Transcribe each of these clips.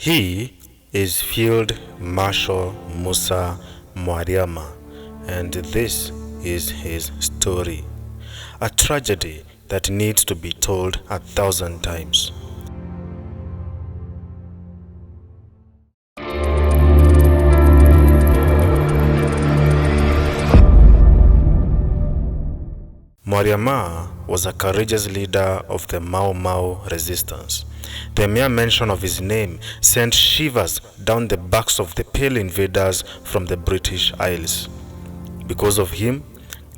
He is Field Marshal Musa Mwariama, and this is his story. A tragedy that needs to be told 1,000 times. Mwariama was a courageous leader of the Mau Mau resistance. The mere mention of his name sent shivers down the backs of the pale invaders from the British Isles. Because of him,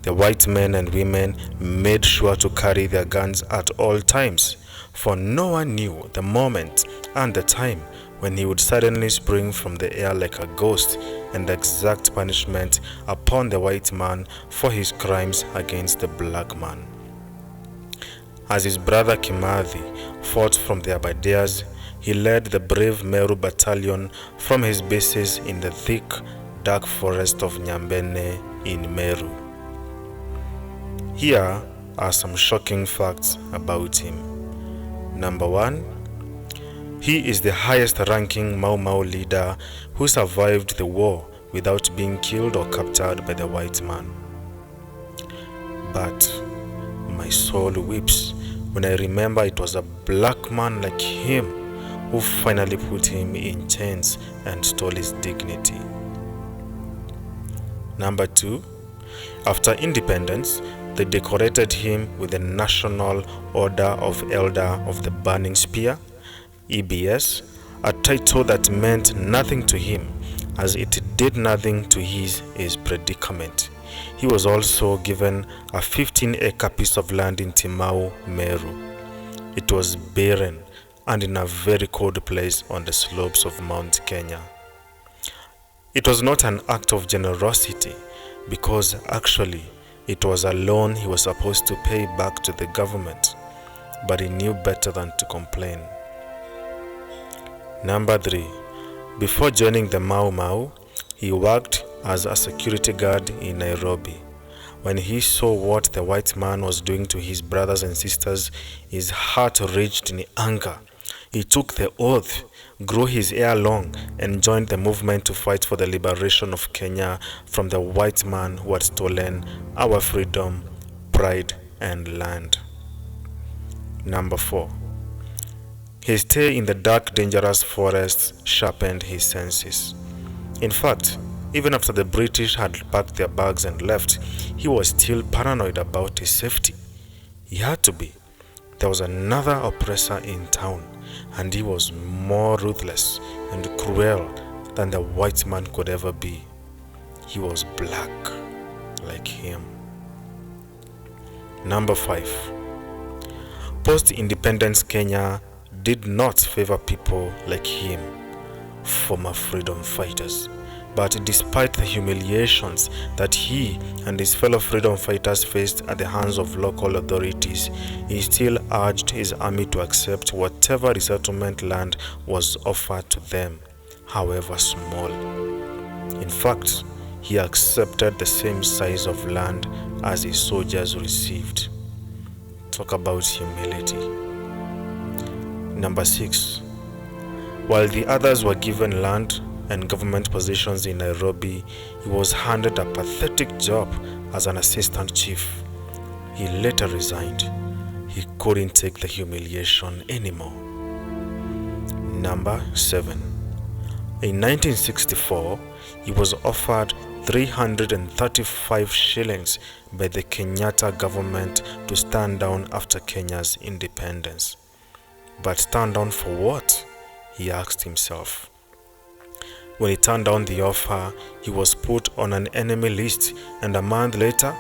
the white men and women made sure to carry their guns at all times, for no one knew the moment and the time when he would suddenly spring from the air like a ghost and exact punishment upon the white man for his crimes against the black man. As his brother Kimathi fought from the Aberdares, he led the brave Meru battalion from his bases in the thick, dark forest of Nyambene in Meru. Here are some shocking facts about him. Number 1. He is the highest-ranking Mau Mau leader who survived the war without being killed or captured by the white man. But my soul weeps when I remember it was a black man like him who finally put him in chains and stole his dignity. Number 2. After independence, they decorated him with the National Order of Elder of the Burning Spear, EBS, a title that meant nothing to him as it did nothing to his predicament. He was also given a 15-acre piece of land in Timau, Meru. It was barren and in a very cold place on the slopes of Mount Kenya. It was not an act of generosity because actually it was a loan he was supposed to pay back to the government, but he knew better than to complain. Number 3. Before joining the Mau Mau, he worked as a security guard in Nairobi. When he saw what the white man was doing to his brothers and sisters, his heart raged in anger. He took the oath, grew his hair long, and joined the movement to fight for the liberation of Kenya from the white man who had stolen our freedom, pride, and land. Number 4. His stay in the dark, dangerous forests sharpened his senses. In fact, even after the British had packed their bags and left, he was still paranoid about his safety. He had to be. There was another oppressor in town, and he was more ruthless and cruel than the white man could ever be. He was black, like him. Number 5. Post-independence Kenya did not favor people like him, former freedom fighters. But despite the humiliations that he and his fellow freedom fighters faced at the hands of local authorities, he still urged his army to accept whatever resettlement land was offered to them, however small. In fact, he accepted the same size of land as his soldiers received. Talk about humility. Number 6. While the others were given land and government positions in Nairobi, he was handed a pathetic job as an assistant chief. He later resigned. He couldn't take the humiliation anymore. Number 7. In 1964, he was offered 335 shillings by the Kenyatta government to stand down after Kenya's independence. But stand down for what? He asked himself. When he turned down the offer, he was put on an enemy list, and a month later,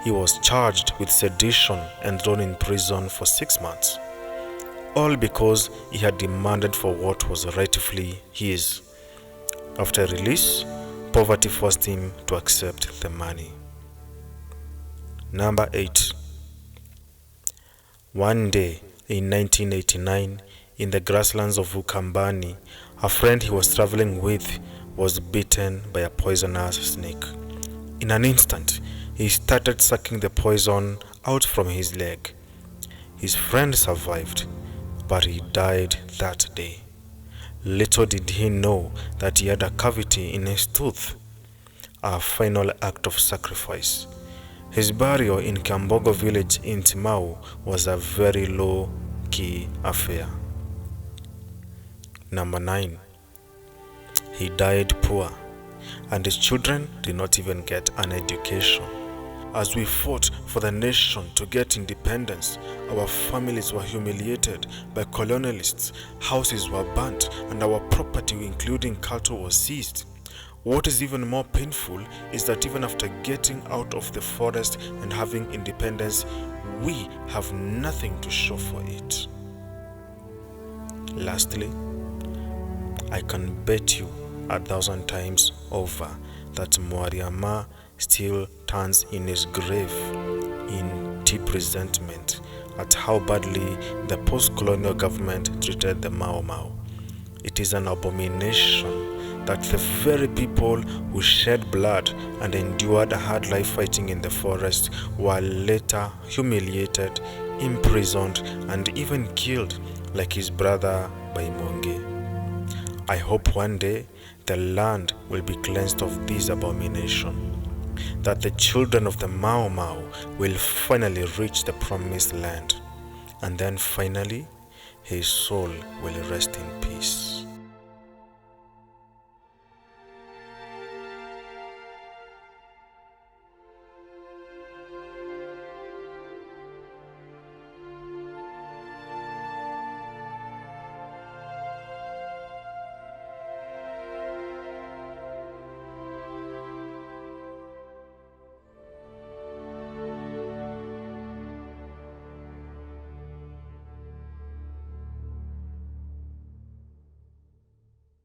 he was charged with sedition and thrown in prison for 6 months. All because he had demanded for what was rightfully his. After release, poverty forced him to accept the money. Number 8. One day in 1989, in the grasslands of Ukambani, a friend he was traveling with was bitten by a poisonous snake. In an instant, he started sucking the poison out from his leg. His friend survived, but he died that day. Little did he know that he had a cavity in his tooth, a final act of sacrifice. His burial in Kambogo village in Timau was a very low-key affair. Number 9. He died poor, and his children did not even get an education. As we fought for the nation to get independence, our families were humiliated by colonialists, houses were burnt, and our property, including cattle, was seized. What is even more painful is that even after getting out of the forest and having independence, we have nothing to show for it. Lastly, I can bet you 1,000 times over that Mwariama still turns in his grave in deep resentment at how badly the post-colonial government treated the Mau Mau. It is an abomination that the very people who shed blood and endured a hard life fighting in the forest were later humiliated, imprisoned, and even killed like his brother Baimonge. I hope one day the land will be cleansed of this abomination, that the children of the Mau Mau will finally reach the promised land, and then finally his soul will rest in peace.